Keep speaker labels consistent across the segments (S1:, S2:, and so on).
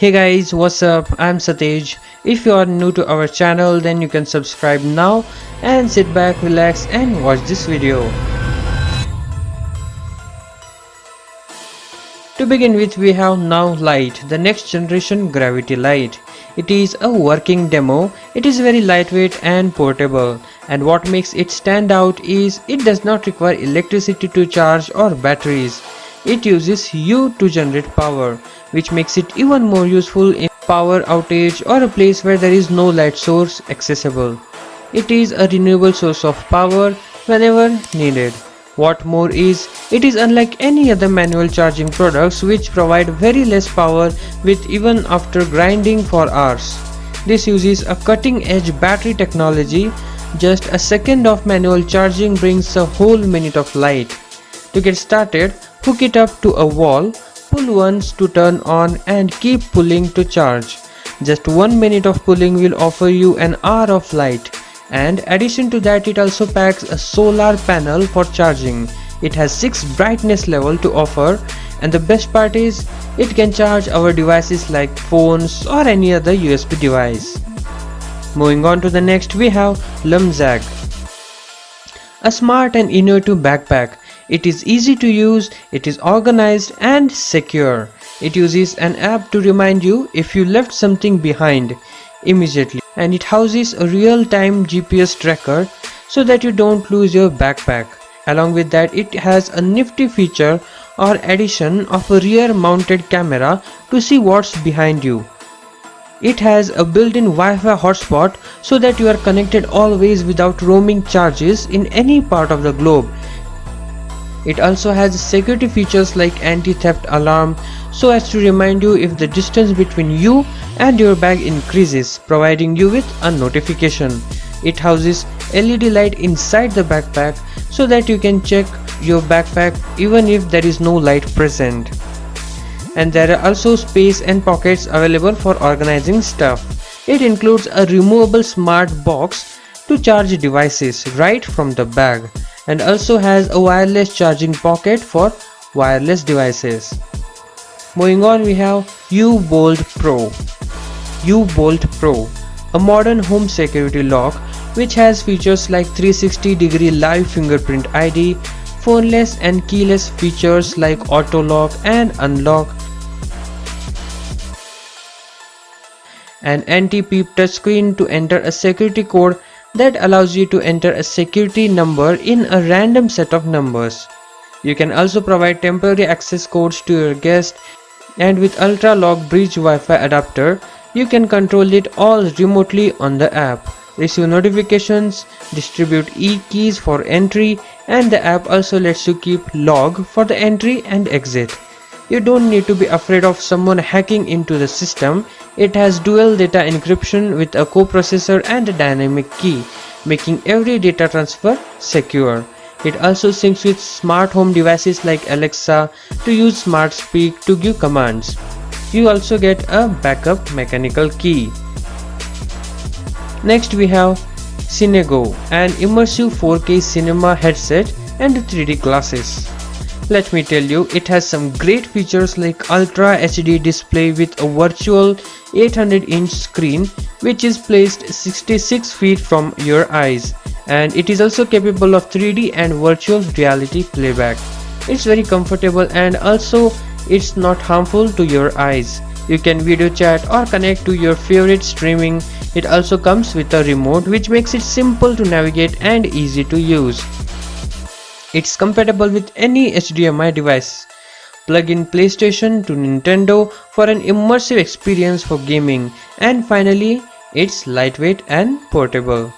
S1: Hey guys, what's up? I'm Satej. If you are new to our channel, then you can subscribe now and sit back, relax and watch this video. To begin with, we have Now Light, the next generation gravity light. It is a working demo. It is very lightweight and portable, and what makes it stand out is it does not require electricity to charge or batteries. It uses U to generate power, which makes it even more useful in power outage or a place where there is no light source accessible. It is a renewable source of power whenever needed. What more is, it is unlike any other manual charging products which provide very less power with even after grinding for hours. This uses a cutting-edge battery technology. Just a second of manual charging brings a whole minute of light. To get started, hook it up to a wall, pull once to turn on and keep pulling to charge. Just 1 minute of pulling will offer you an hour of light. And addition to that, it also packs a solar panel for charging. It has 6 brightness level to offer, and the best part is it can charge our devices like phones or any other USB device. Moving on to the next, we have Lumzag, a smart and innovative backpack. It is easy to use, it is organized and secure. It uses an app to remind you if you left something behind immediately, and it houses a real-time GPS tracker so that you don't lose your backpack. Along with that, it has a nifty feature or addition of a rear-mounted camera to see what's behind you. It has a built-in Wi-Fi hotspot so that you are connected always without roaming charges in any part of the globe. It also has security features like anti-theft alarm so as to remind you if the distance between you and your bag increases, providing you with a notification. It houses LED light inside the backpack so that you can check your backpack even if there is no light present. And there are also space and pockets available for organizing stuff. It includes a removable smart box to charge devices right from the bag, and also has a wireless charging pocket for wireless devices. Moving on, we have U-Bolt Pro. U-Bolt Pro, a modern home security lock which has features like 360-degree live fingerprint ID, phoneless and keyless features like auto lock and unlock, an anti-peep touchscreen to enter a security code that allows you to enter a security number in a random set of numbers. You can also provide temporary access codes to your guest, and with Ultra Lock Bridge Wi-Fi adapter, you can control it all remotely on the app, receive notifications, distribute e-keys for entry, and the app also lets you keep log for the entry and exit. You don't need to be afraid of someone hacking into the system. It has dual data encryption with a coprocessor and a dynamic key, making every data transfer secure. It also syncs with smart home devices like Alexa to use Smart Speak to give commands. You also get a backup mechanical key. Next we have CineGo, an immersive 4K cinema headset and 3D glasses. Let me tell you, it has some great features like Ultra HD display with a virtual 800-inch screen which is placed 66 feet from your eyes, and it is also capable of 3D and virtual reality playback. It's very comfortable and also it's not harmful to your eyes. You can video chat or connect to your favorite streaming. It also comes with a remote which makes it simple to navigate and easy to use. It's compatible with any HDMI device. Plug in PlayStation to Nintendo for an immersive experience for gaming. And finally, it's lightweight and portable.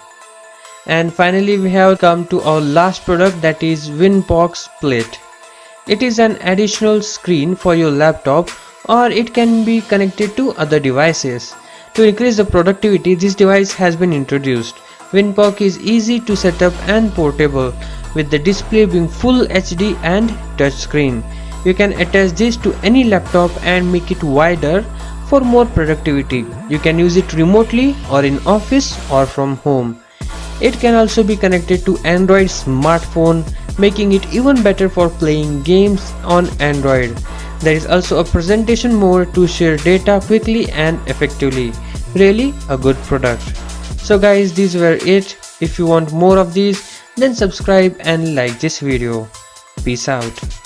S1: And finally, we have come to our last product, that is Winbox Plate. It is an additional screen for your laptop, or it can be connected to other devices. To increase the productivity, this device has been introduced. Winbox is easy to set up and portable, with the display being full HD and touchscreen. You can attach this to any laptop and make it wider for more productivity. You can use it remotely or in office or from home. It can also be connected to Android smartphone, making it even better for playing games on Android. There is also a presentation mode to share data quickly and effectively. Really a good product. So guys, these were it. If you want more of these, then subscribe and like this video. Peace out.